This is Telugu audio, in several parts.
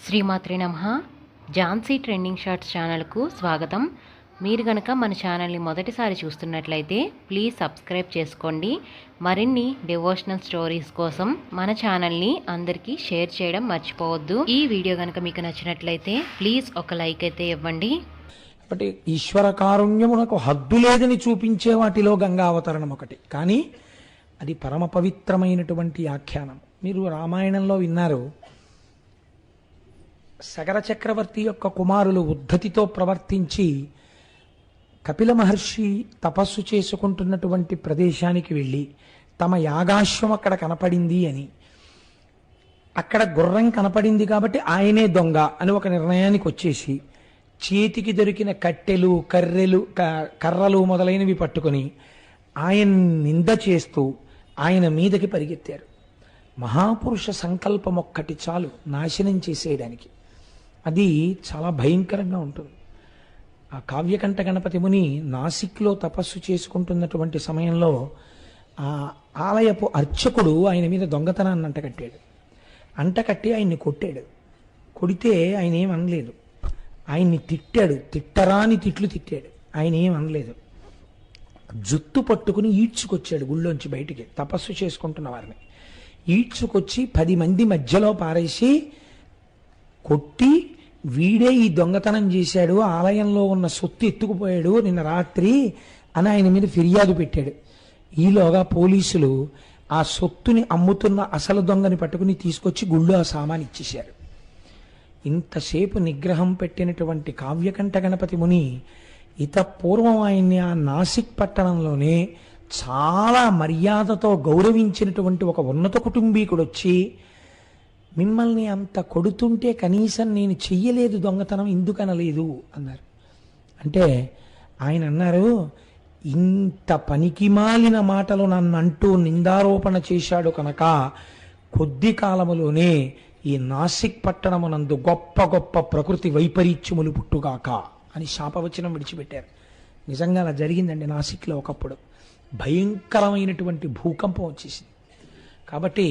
శ్రీమాత్రే నమః. ఝాన్సీ ట్రెండింగ్ షార్ట్స్ ఛానల్కు స్వాగతం. మీరు గనక మన ఛానల్ని మొదటిసారి చూస్తున్నట్లయితే ప్లీజ్ సబ్స్క్రైబ్ చేసుకోండి. మరిన్ని డివోషనల్ స్టోరీస్ కోసం మన ఛానల్ని అందరికీ షేర్ చేయడం మర్చిపోవద్దు. ఈ వీడియో కనుక మీకు నచ్చినట్లయితే ప్లీజ్ ఒక లైక్ అయితే ఇవ్వండి. కాబట్టి ఈశ్వర కారుణ్యమునకు హద్దు లేదని చూపించే వాటిలో గంగా అవతరణం ఒకటి. కానీ అది పరమ పవిత్రమైనటువంటి ఆఖ్యానం. మీరు రామాయణంలో విన్నారు, సగర చక్రవర్తి యొక్క కుమారులు ఉద్ధతితో ప్రవర్తించి కపిల మహర్షి తపస్సు చేసుకుంటున్నటువంటి ప్రదేశానికి వెళ్ళి తమ యాగాశ్వం అక్కడ కనపడింది అని, అక్కడ గుర్రం కనపడింది కాబట్టి ఆయనే దొంగ అని ఒక నిర్ణయానికి వచ్చేసి చేతికి దొరికిన కట్టెలు కర్రలు మొదలైనవి పట్టుకొని ఆయన నింద చేస్తూ ఆయన మీదకి పరిగెత్తారు. మహాపురుష సంకల్పం ఒక్కటి చాలు నాశనం చేసేయడానికి. అది చాలా భయంకరంగా ఉంటుంది. ఆ కావ్యకంఠ గణపతి ముని నాసిక్లో తపస్సు చేసుకుంటున్నటువంటి సమయంలో ఆ ఆలయపు అర్చకుడు ఆయన మీద దొంగతనాన్ని అంటకట్టి ఆయన్ని కొట్టాడు. కొడితే ఆయన ఏం అనలేదు. ఆయన్ని తిట్టాడు, తిట్టరాని తిట్లు తిట్టాడు. ఆయన ఏం అనలేదు. జుత్తు పట్టుకుని ఈడ్చుకొచ్చాడు గుళ్ళోంచి బయటికి, తపస్సు చేసుకుంటున్న వారిని ఈడ్చుకొచ్చి 10 మంది మధ్యలో పారేసి కొట్టి, వీడే ఈ దొంగతనం చేశాడు, ఆలయంలో ఉన్న సొత్తు ఎత్తుకుపోయాడు నిన్న రాత్రి అని ఆయన మీద ఫిర్యాదు పెట్టాడు. ఈలోగా పోలీసులు ఆ సొత్తుని అమ్ముతున్న అసలు దొంగని పట్టుకుని తీసుకొచ్చి గుళ్ళో ఆ సామాన్ ఇచ్చేశారు. ఇంతసేపు నిగ్రహం పెట్టినటువంటి కావ్యకంఠ గణపతి ముని పూర్వం ఆయన్ని ఆ నాసిక్ పట్టణంలోనే చాలా మర్యాదతో గౌరవించినటువంటి ఒక ఉన్నత కుటుంబీకుడు వచ్చి, మిమ్మల్ని అంత కొడుతుంటే కనీసం నేను చెయ్యలేదు దొంగతనం ఎందుకనలేదు అన్నారు. అంటే ఆయన అన్నారు, ఇంత పనికిమాలిన మాటలు నన్ను అంటూ నిందారోపణ చేశాడు కనుక కొద్ది కాలములోనే ఈ నాసిక్ పట్టణమునందు గొప్ప గొప్ప ప్రకృతి వైపరీత్యములు పుట్టుగాక అని శాపవచనం విడిచిపెట్టారు. నిజంగా అలా జరిగిందండి. నాసిక్లో ఒకప్పుడు భయంకరమైనటువంటి భూకంపం వచ్చేసింది. కాబట్టి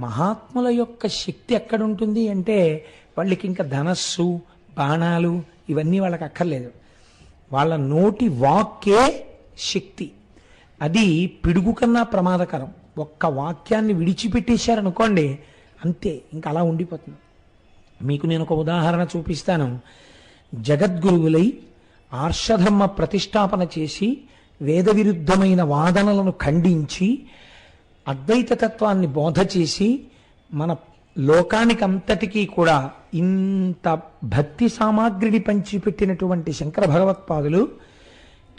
మహాత్ముల యొక్క శక్తి ఎక్కడుంటుంది అంటే వాళ్ళకి ఇంకా ధనస్సు బాణాలు ఇవన్నీ వాళ్ళకి అక్కర్లేదు. వాళ్ళ నోటి వాక్కే శక్తి. అది పిడుగు కన్నా ప్రమాదకరం. ఒక్క వాక్యాన్ని విడిచిపెట్టేశారనుకోండి అంతే, ఇంకా అలా ఉండిపోతుంది. మీకు నేను ఒక ఉదాహరణ చూపిస్తాను. జగద్గురువులై ఆర్షధర్మ ప్రతిష్టాపన చేసి వేద విరుద్ధమైన వాదనలను ఖండించి అద్వైత తత్వాన్ని బోధ చేసి మన లోకానికి అంతటికీ కూడా ఇంత భక్తి సామాగ్రిని పంచిపెట్టినటువంటి శంకర భగవత్పాదులు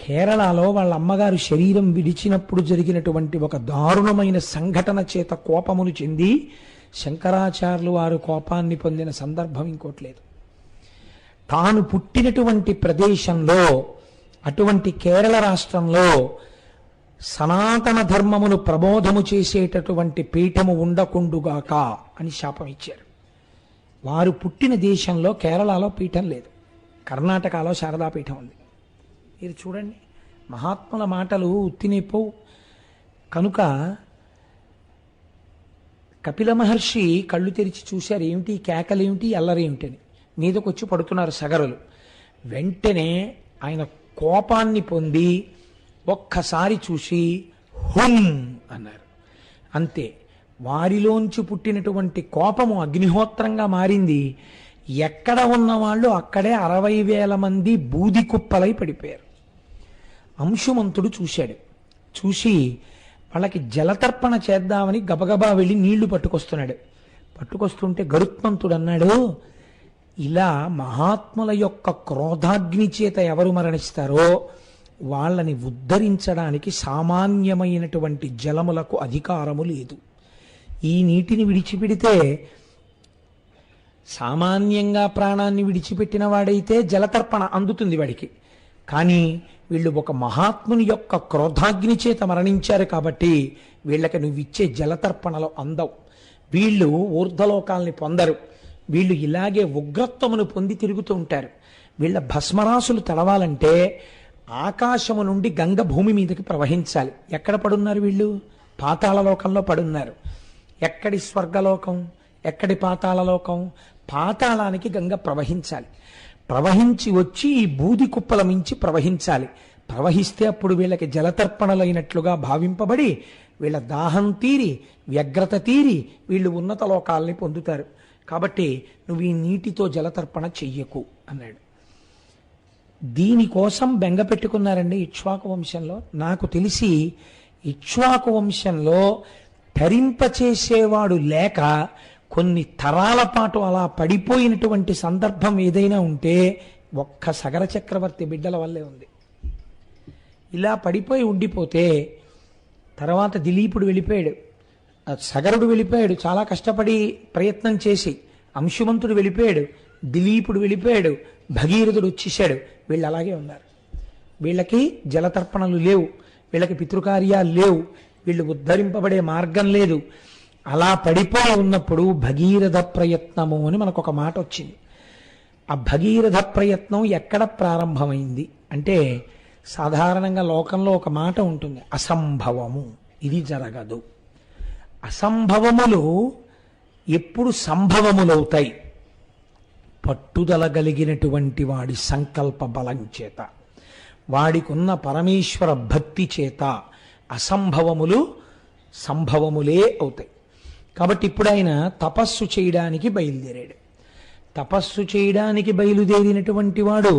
కేరళలో వాళ్ళ అమ్మగారు శరీరం విడిచినప్పుడు జరిగినటువంటి ఒక దారుణమైన సంఘటన చేత కోపమును చెంది శంకరాచార్యులు వారు కోపాన్ని పొందిన సందర్భం ఇంకోట్లేదు. తాను పుట్టినటువంటి ప్రదేశంలో, అటువంటి కేరళ రాష్ట్రంలో సనాతన ధర్మమును ప్రబోధము చేసేటటువంటి పీఠము ఉండకుండుగాక అని శాపం ఇచ్చారు. వారు పుట్టిన దేశంలో కేరళలో పీఠం లేదు, కర్ణాటకలో శారదాపీఠం ఉంది. మీరు చూడండి, మహాత్ముల మాటలు ఉత్తినేపోవు. కనుక కపిల మహర్షి కళ్ళు తెరిచి చూశారు, ఏమిటి కేకలేమిటి అల్లరేమిటని. మీదకొచ్చి పడుతున్నారు సగరులు. వెంటనే ఆయన కోపాన్ని పొంది ఒక్కసారి చూసి హుం అన్నారు. అంతే, వారిలోంచి పుట్టినటువంటి కోపము అగ్నిహోత్రంగా మారింది. ఎక్కడ ఉన్నవాళ్ళు అక్కడే 60,000 మంది బూది కుప్పలై పడిపోయారు. అంశుమంతుడు చూశాడు. చూసి వాళ్ళకి జలతర్పణ చేద్దామని గబగబా వెళ్ళి నీళ్లు పట్టుకొస్తున్నాడు. పట్టుకొస్తుంటే గరుత్మంతుడు అన్నాడు, ఇలా మహాత్ముల యొక్క క్రోధాగ్ని చేత ఎవరు మరణిస్తారో వాళ్ళని ఉద్ధరించడానికి సామాన్యమైనటువంటి జలములకు అధికారము లేదు. ఈ నీటిని విడిచిపెడితే, సామాన్యంగా ప్రాణాన్ని విడిచిపెట్టిన వాడైతే జలతర్పణ అందుతుంది వాడికి. కానీ వీళ్ళు ఒక మహాత్ముని యొక్క క్రోధాగ్ని చేత మరణించారు కాబట్టి వీళ్ళకి నువ్వు ఇచ్చే జలతర్పణలో అందవు. వీళ్ళు ఊర్ధ్వలోకాల్ని పొందరు. వీళ్ళు ఇలాగే ఉగ్రత్వమును పొంది తిరుగుతూ ఉంటారు. వీళ్ళ భస్మరాసులు తడవాలంటే ఆకాశము నుండి గంగ భూమి మీదకి ప్రవహించాలి. ఎక్కడ పడున్నారు వీళ్ళు? పాతాళలోకంలో పడున్నారు. ఎక్కడి స్వర్గలోకం? ఎక్కడి పాతాళలోకం? పాతాళానికి గంగ ప్రవహించాలి. ప్రవహించి వచ్చి ఈ బూది కుప్పల మించి ప్రవహించాలి. ప్రవహిస్తే అప్పుడు వీళ్ళకి జలతర్పణలైనట్లుగా భావింపబడి వీళ్ళ దాహం తీరి వ్యగ్రత తీరి వీళ్ళు ఉన్నత లోకాల్ని పొందుతారు. కాబట్టి నువ్వు ఈ నీటితో జలతర్పణ చెయ్యకు అన్నాడు. దీనికోసం బెంగ పెట్టుకున్నారండి ఇక్ష్వాకు వంశంలో. నాకు తెలిసి ఇక్ష్వాకు వంశంలో తరింపచేసేవాడు లేక కొన్ని తరాల పాటు అలా పడిపోయినటువంటి సందర్భం ఏదైనా ఉంటే ఒక్క సగర చక్రవర్తి బిడ్డల వల్లే ఉంది. ఇలా పడిపోయి ఉండిపోతే తర్వాత దిలీపుడు వెళ్ళిపోయాడు, సగరుడు వెళ్ళిపోయాడు చాలా కష్టపడి ప్రయత్నం చేసి, అంశుమంతుడు వెళ్ళిపోయాడు, దిలీపుడు వెళ్ళిపోయాడు, భగీరథుడు వచ్చేసాడు. వీళ్ళు అలాగే ఉన్నారు. వీళ్ళకి జలతర్పణలు లేవు, వీళ్ళకి పితృకార్యాలు లేవు, వీళ్ళు ఉద్ధరింపబడే మార్గం లేదు. అలా పడిపోయి ఉన్నప్పుడు భగీరథ ప్రయత్నము అని మనకు ఒక మాట వచ్చింది. ఆ భగీరథ ప్రయత్నం ఎక్కడ ప్రారంభమైంది అంటే, సాధారణంగా లోకంలో ఒక మాట ఉంటుంది, అసంభవము, ఇది జరగదు. అసంభవములు ఎప్పుడు సంభవములవుతాయి? పట్టుదల కలిగినటువంటి వాడి సంకల్ప బలం చేత, వాడికున్న పరమేశ్వర భక్తి చేత అసంభవములు సంభవములే అవుతాయి. కాబట్టి ఇప్పుడు ఆయన తపస్సు చేయడానికి బయలుదేరాడు. తపస్సు చేయడానికి బయలుదేరినటువంటి వాడు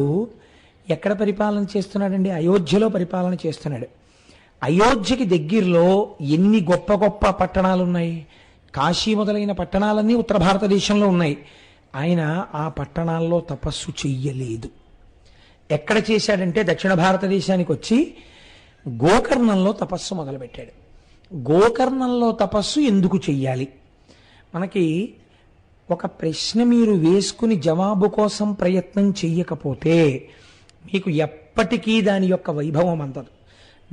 ఎక్కడ పరిపాలన చేస్తున్నాడండి? అయోధ్యలో పరిపాలన చేస్తున్నాడు. అయోధ్యకి దగ్గరలో ఎన్ని గొప్ప గొప్ప పట్టణాలు ఉన్నాయి. కాశీ మొదలైన పట్టణాలన్నీ ఉత్తర భారతదేశంలో ఉన్నాయి. ఆయన ఆ పట్టణాల్లో తపస్సు చెయ్యలేదు. ఎక్కడ చేశాడంటే దక్షిణ భారతదేశానికి వచ్చి గోకర్ణంలో తపస్సు మొదలుపెట్టాడు. గోకర్ణంలో తపస్సు ఎందుకు చెయ్యాలి? మనకి ఒక ప్రశ్న మీరు వేసుకుని జవాబు కోసం ప్రయత్నం చెయ్యకపోతే మీకు ఎప్పటికీ దాని యొక్క వైభవం అందదు.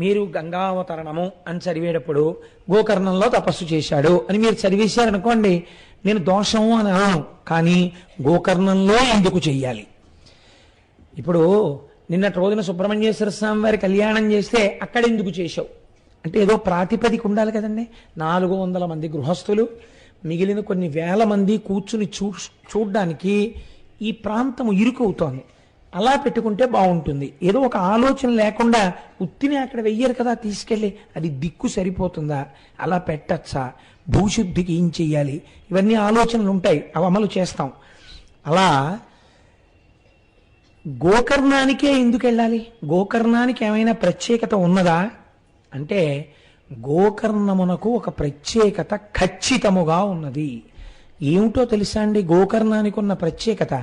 మీరు గంగావతరణము అని చదివేటప్పుడు గోకర్ణంలో తపస్సు చేశాడు అని మీరు చదివేశారనుకోండి, నేను దోషము అని అన్నాను, కానీ గోకర్ణంలో ఎందుకు చెయ్యాలి? ఇప్పుడు నిన్నటి రోజున సుబ్రహ్మణ్యేశ్వర స్వామి వారి కళ్యాణం చేస్తే అక్కడ ఎందుకు చేశావు అంటే ఏదో ప్రాతిపదిక ఉండాలి కదండి. 400 మంది గృహస్థులు, మిగిలిన కొన్ని వేల మంది కూర్చుని చూడ్డానికి ఈ ప్రాంతం ఇరుకవుతోంది. అలా పెట్టుకుంటే బాగుంటుంది. ఏదో ఒక ఆలోచన లేకుండా ఉత్తిని అక్కడ వెయ్యరు కదా తీసుకెళ్ళి, అది దిక్కు సరిపోతుందా, అలా పెట్టచ్చా, భూశుద్ధికి ఏం చెయ్యాలి, ఇవన్నీ ఆలోచనలు ఉంటాయి, అవి అమలు చేస్తాం. అలా గోకర్ణానికే ఎందుకు వెళ్ళాలి? గోకర్ణానికి ఏమైనా ప్రత్యేకత ఉన్నదా అంటే, గోకర్ణమునకు ఒక ప్రత్యేకత ఖచ్చితముగా ఉన్నది. ఏమిటో తెలుసా అండి గోకర్ణానికి ఉన్న ప్రత్యేకత?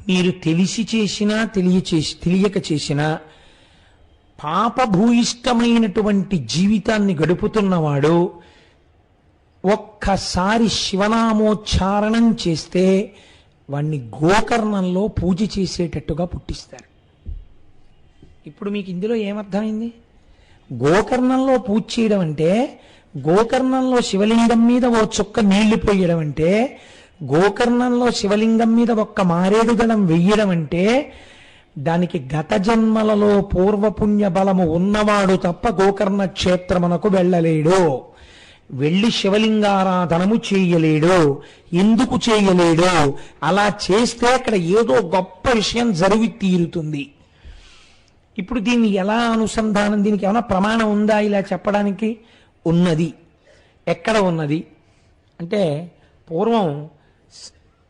మీరు తెలిసి చేసినా తెలియక చేసినా పాపభూయిష్టమైనటువంటి జీవితాన్ని గడుపుతున్నవాడు ఒక్కసారి శివనామోచ్చారణం చేస్తే వాణ్ణి గోకర్ణంలో పూజ చేసేటట్టుగా పుట్టిస్తారు. ఇప్పుడు మీకు ఇందులో ఏమర్థమైంది? గోకర్ణంలో పూజ చేయడం అంటే, గోకర్ణంలో శివలింగం మీద ఓ చుక్క నీళ్లు పోయడం అంటే, గోకర్ణంలో శివలింగం మీద ఒక్క మారేడు దళం వెయ్యడం అంటే, దానికి గత జన్మలలో పూర్వపుణ్య బలము ఉన్నవాడు తప్ప గోకర్ణ క్షేత్రమునకు వెళ్ళలేడు, వెళ్ళి శివలింగారాధనము చేయలేడు. ఎందుకు చేయలేడు? అలా చేస్తే అక్కడ ఏదో గొప్ప విషయం జరిగి తీరుతుంది. ఇప్పుడు దీన్ని ఎలా అనుసంధానం, దీనికి ఏమైనా ప్రమాణం ఉందా ఇలా చెప్పడానికి? ఉన్నది. ఎక్కడ ఉన్నది అంటే, పూర్వం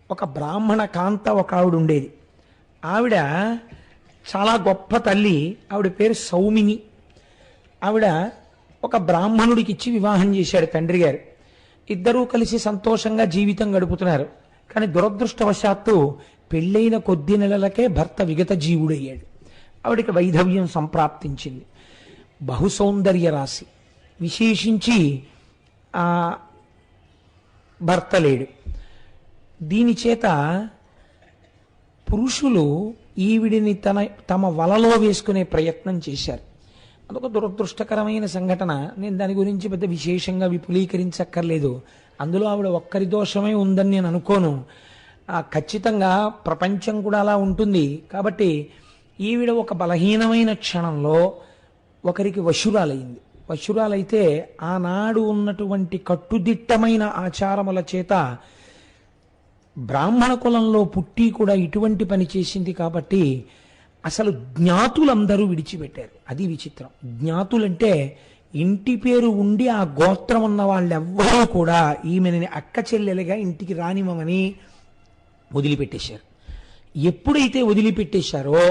ఒక బ్రాహ్మణ కాంత ఒక ఆవిడ ఉండేది. ఆవిడ చాలా గొప్ప తల్లి. ఆవిడ పేరు సౌమిని. ఆవిడ ఒక బ్రాహ్మణుడికి ఇచ్చి వివాహం చేశాడు తండ్రి గారు. ఇద్దరూ కలిసి సంతోషంగా జీవితం గడుపుతున్నారు. కానీ దురదృష్టవశాత్తు పెళ్ళైన కొద్ది నెలలకే భర్త విగత జీవుడయ్యాడు. ఆవిడికి వైధవ్యం సంప్రాప్తించింది. బహుసౌందర్య రాశి, విశేషించి భర్త లేడు. దీని చేత పురుషులు ఈవిడిని తమ వలలో వేసుకునే ప్రయత్నం చేశారు. అదొక దురదృష్టకరమైన సంఘటన. నేను దాని గురించి పెద్ద విశేషంగా విపులీకరించక్కర్లేదు. అందులో ఆవిడ ఒక్కరి దోషమే ఉందని నేను అనుకోను. ఖచ్చితంగా ప్రపంచం కూడా అలా ఉంటుంది. కాబట్టి ఈవిడ ఒక బలహీనమైన క్షణంలో ఒకరికి వశురాలైంది. వశురాలైతే ఆనాడు ఉన్నటువంటి కట్టుదిట్టమైన ఆచారముల చేత బ్రాహ్మణ కులంలో పుట్టి కూడా ఇటువంటి పని చేసింది కాబట్టి అసలు జ్ఞాతులందరూ విడిచిపెట్టారు. అది విచిత్రం. జ్ఞాతులంటే ఇంటి పేరు ఉండి ఆ గోత్రం ఉన్న వాళ్ళెవ్వరూ కూడా ఈమెని అక్క చెల్లెలుగా ఇంటికి రానివ్వమని వదిలిపెట్టేశారు. ఎప్పుడైతే వదిలిపెట్టేశారో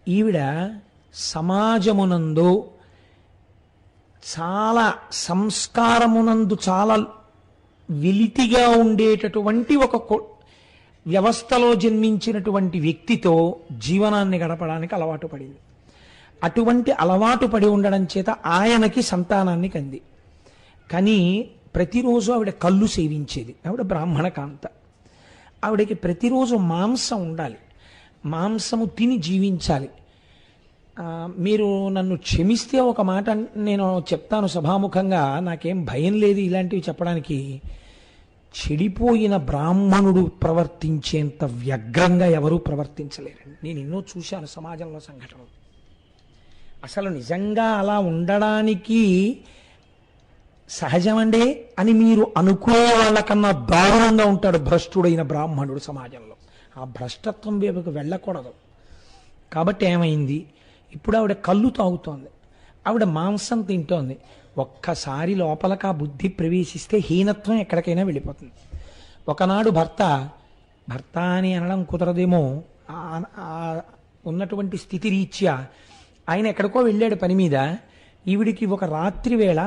ఈవిడ సమాజమునందు చాలా సంస్కారమునందు చాలా వెలితిగా ఉండేటటువంటి ఒక వ్యవస్థలో జన్మించినటువంటి వ్యక్తితో జీవనాన్ని గడపడానికి అలవాటు పడింది. అటువంటి అలవాటు పడి ఉండడం చేత ఆయనకి సంతానాన్ని కంది. కానీ ప్రతిరోజు ఆవిడ కళ్ళు సేవించేది. ఆవిడ బ్రాహ్మణ కాంత. ఆవిడకి ప్రతిరోజు మాంసం ఉండాలి, మాంసము తిని జీవించాలి. మీరు నన్ను క్షమిస్తే ఒక మాట నేను చెప్తాను సభాముఖంగా, నాకేం భయం లేదు ఇలాంటివి చెప్పడానికి. చెడిపోయిన బ్రాహ్మణుడు ప్రవర్తించేంత వ్యగ్రంగా ఎవరూ ప్రవర్తించలేరండి. నేను ఎన్నో చూశాను సమాజంలో సంఘటనలు. అసలు నిజంగా అలా ఉండడానికి సహజమండే అని మీరు అనుకునే వాళ్ళకన్నా దారుణంగా ఉంటాడు భ్రష్టుడైన బ్రాహ్మణుడు సమాజంలో. ఆ భ్రష్టత్వం వైపుకు వెళ్ళకూడదు. కాబట్టి ఏమైంది, ఇప్పుడు ఆవిడ కళ్ళు తాగుతోంది, ఆవిడ మాంసం తింటోంది. ఒక్కసారి లోపలకు ఆ బుద్ధి ప్రవేశిస్తే హీనత్వం ఎక్కడికైనా వెళ్ళిపోతుంది. ఒకనాడు భర్త అని అనడం కుదరదేమో, ఉన్నటువంటి స్థితి రీత్యా ఆయన ఎక్కడికో వెళ్ళాడు పని మీద. ఈవిడికి ఒక రాత్రి వేళ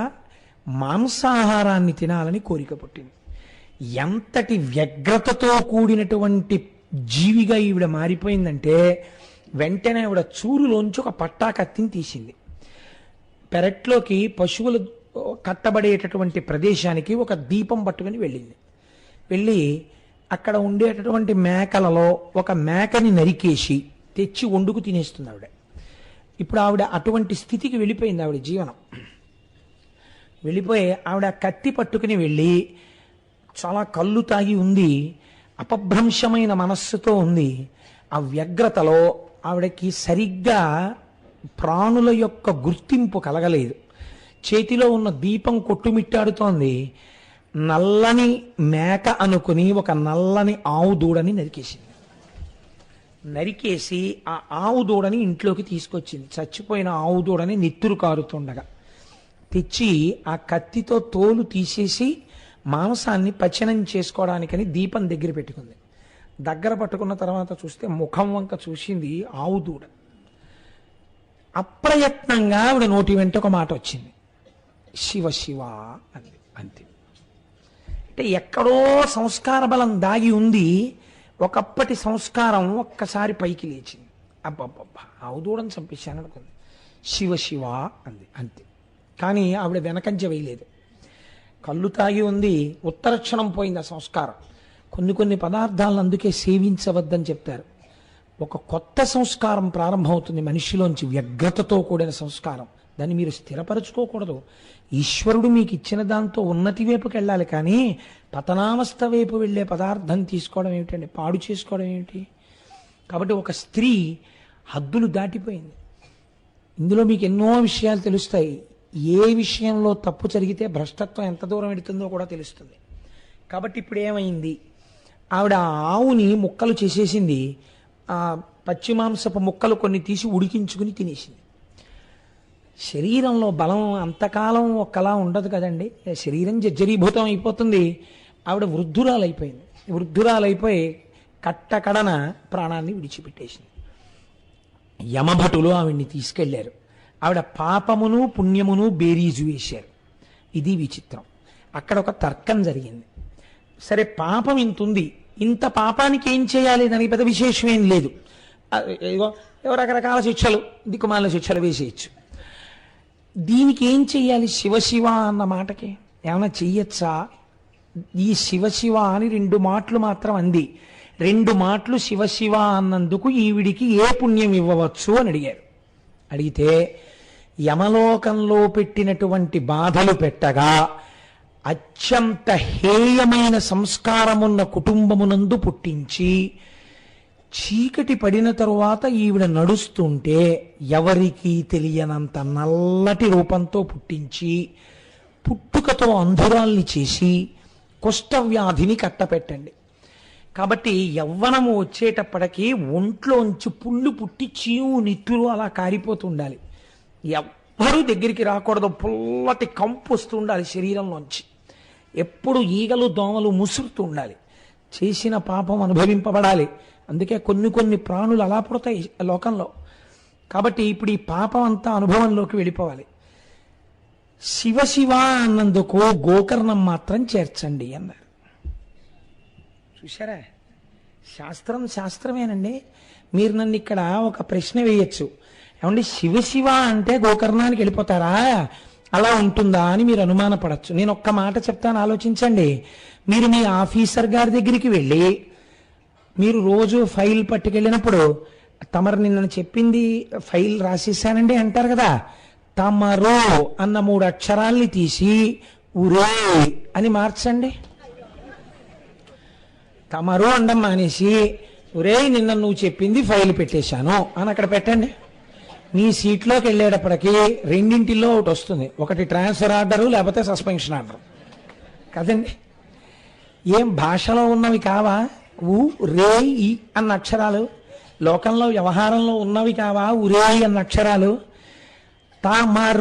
మాంసాహారాన్ని తినాలని కోరిక పుట్టింది. ఎంతటి వ్యగ్రతతో కూడినటువంటి జీవిగా ఈవిడ మారిపోయిందంటే వెంటనే ఆవిడ చూరులోంచి ఒక పట్టా కత్తిని తీసింది. పెరట్లోకి పశువులు కట్టబడేటటువంటి ప్రదేశానికి ఒక దీపం పట్టుకుని వెళ్ళింది. వెళ్ళి అక్కడ ఉండేటటువంటి మేకలలో ఒక మేకని నరికేసి తెచ్చి వండుకు తినేస్తుంది ఆవిడ. ఇప్పుడు ఆవిడ అటువంటి స్థితికి వెళ్ళిపోయింది ఆవిడ జీవనం. వెళ్ళిపోయి ఆవిడ కత్తి పట్టుకుని వెళ్ళి చాలా కళ్ళు తాగి ఉంది, అపభ్రంశమైన మనస్సుతో ఉంది. ఆ వ్యగ్రతలో ఆవిడకి సరిగ్గా ప్రాణుల యొక్క గుర్తింపు కలగలేదు. చేతిలో ఉన్న దీపం కొట్టుమిట్టాడుతోంది. నల్లని మేక అనుకుని ఒక నల్లని ఆవు దూడని నరికేసింది. నరికేసి ఆ ఆవు దూడని ఇంట్లోకి తీసుకొచ్చింది. చచ్చిపోయిన ఆవు దూడని నెత్తురు కారుతుండగా తెచ్చి ఆ కత్తితో తోలు తీసేసి మాంసాన్ని పచనం చేసుకోవడానికని దీపం దగ్గర పెట్టుకుంది. దగ్గర పట్టుకున్న తర్వాత చూస్తే ముఖం వంక చూసింది ఆవు దూడ. అప్రయత్నంగా ఆవిడ నోటి వెంట ఒక మాట వచ్చింది, శివ శివ అంది. అంతే. అంటే ఎక్కడో సంస్కార బలం దాగి ఉంది. ఒకప్పటి సంస్కారం ఒక్కసారి పైకి లేచింది. అబ్బబ్బబ్బా, ఆవు దూడని చంపేశాను అనుకుంది. శివ శివ అంది. అంతే. కానీ ఆవిడ వెనకంజ వేయలేదు. కళ్ళు తాగి ఉంది, ఉత్తరక్షణం పోయింది ఆ సంస్కారం. కొన్ని పదార్థాలను అందుకే సేవించవద్దని చెప్తారు. ఒక కొత్త సంస్కారం ప్రారంభమవుతుంది మనిషిలోంచి, వ్యగ్రతతో కూడిన సంస్కారం. దాన్ని మీరు స్థిరపరచుకోకూడదు. ఈశ్వరుడు మీకు ఇచ్చిన దాంతో ఉన్నతి వైపుకి వెళ్ళాలి, కానీ పతనావస్థ వైపు వెళ్ళే పదార్థం తీసుకోవడం ఏమిటండి, పాడు చేసుకోవడం ఏమిటి? కాబట్టి ఒక స్త్రీ హద్దులు దాటిపోయింది. ఇందులో మీకు ఎన్నో విషయాలు తెలుస్తాయి. ఏ విషయంలో తప్పు జరిగితే భ్రష్టత్వం ఎంత దూరం వెళుతుందో కూడా తెలుస్తుంది. కాబట్టి ఇప్పుడు ఏమైంది, ఆవిడ ఆవుని ముక్కలు చేసేసింది. ఆ పచ్చి మాంసపు ముక్కలు కొన్ని తీసి ఉడికించుకుని తినేసింది. శరీరంలో బలం అంతకాలం ఒక్కలా ఉండదు కదండి. శరీరం జర్జరీభూతం అయిపోతుంది. ఆవిడ వృద్ధురాలైపోయింది. వృద్ధురాలైపోయి కట్టకడన ప్రాణాన్ని విడిచిపెట్టేసింది. యమభటులు ఆవిడ్ని తీసుకెళ్లారు. ఆవిడ పాపమును పుణ్యమును బేరీజు వేశారు. ఇది విచిత్రం. అక్కడ ఒక తర్కం జరిగింది. సరే, పాపం ఇంత ఉంది, ఇంత పాపానికి ఏం చేయాలి, దానికి పెద్ద విశేషం ఏం లేదు. ఏదో రకరకాల శిక్షలు, దిక్కుమాలిన శిక్షలు వేసేయచ్చు. దీనికి ఏం చెయ్యాలి, శివశివ అన్న మాటకి ఏమైనా చెయ్యొచ్చా? ఈ శివశివ అని 2 మాటలు మాత్రం అంది. 2 మాటలు శివశివ అన్నందుకు ఈవిడికి ఏ పుణ్యం ఇవ్వవచ్చు అని అడిగారు. అడిగితే యమలోకంలో పెట్టినటువంటి బాధలు పెట్టగా అత్యంత హేయమైన సంస్కారమున్న కుటుంబమునందు పుట్టించి చీకటి పడిన తరువాత ఈవిడ నడుస్తుంటే ఎవరికీ తెలియనంత నల్లటి రూపంతో పుట్టించి పుట్టుకతో అంధురాల్ని చేసి కుష్ఠవ్యాధిని కట్టపెట్టండి. కాబట్టి యవ్వనము వచ్చేటప్పటికీ ఒంట్లోంచి పుళ్ళు పుట్టి చీము నిట్టులు అలా కారిపోతుండాలి. ఎవ్వరూ దగ్గరికి రాకూడదు. పుల్లటి కంపు వస్తూ ఉండాలి శరీరంలోంచి. ఎప్పుడు ఈగలు దోమలు ముసురుతూ ఉండాలి. చేసిన పాపం అనుభవింపబడాలి. అందుకే కొన్ని ప్రాణులు అలా పుడతాయి లోకంలో. కాబట్టి ఇప్పుడు ఈ పాపం అంతా అనుభవంలోకి వెళ్ళిపోవాలి. శివ అన్నందుకు గోకర్ణం మాత్రం చేర్చండి అన్నారు. చూసారా, శాస్త్రమేనండి. మీరు నన్ను ఇక్కడ ఒక ప్రశ్న వేయచ్చు, ఏమండి శివ అంటే గోకర్ణానికి వెళ్ళిపోతారా, అలా ఉంటుందా అని మీరు అనుమానపడచ్చు. నేను ఒక్క మాట చెప్తాను, ఆలోచించండి. మీరు మీ ఆఫీసర్ గారి దగ్గరికి వెళ్ళి మీరు రోజు ఫైల్ పట్టుకెళ్ళినప్పుడు తమరు నిన్న చెప్పింది ఫైల్ రాసేసానండి అంటారు కదా. తమరు అన్న 3 అక్షరాల్ని తీసి ఉరే అని మార్చండి. తమరు అండం మానేసి ఒరే నిన్న నువ్వు చెప్పింది ఫైల్ పెట్టేశాను అని అక్కడ పెట్టండి. మీ సీట్లోకి వెళ్ళేటప్పటికి రెండింటిలో ఒకటి వస్తుంది, ఒకటి ట్రాన్స్ఫర్ ఆర్డరు లేకపోతే సస్పెన్షన్ ఆర్డర్ కదండి. ఏం భాషలో ఉన్నవి కావా ఉ రే ఈ అన్న అక్షరాలు? లోకంలో వ్యవహారంలో ఉన్నవి కావా ఉరే అన్న అక్షరాలు? తమరు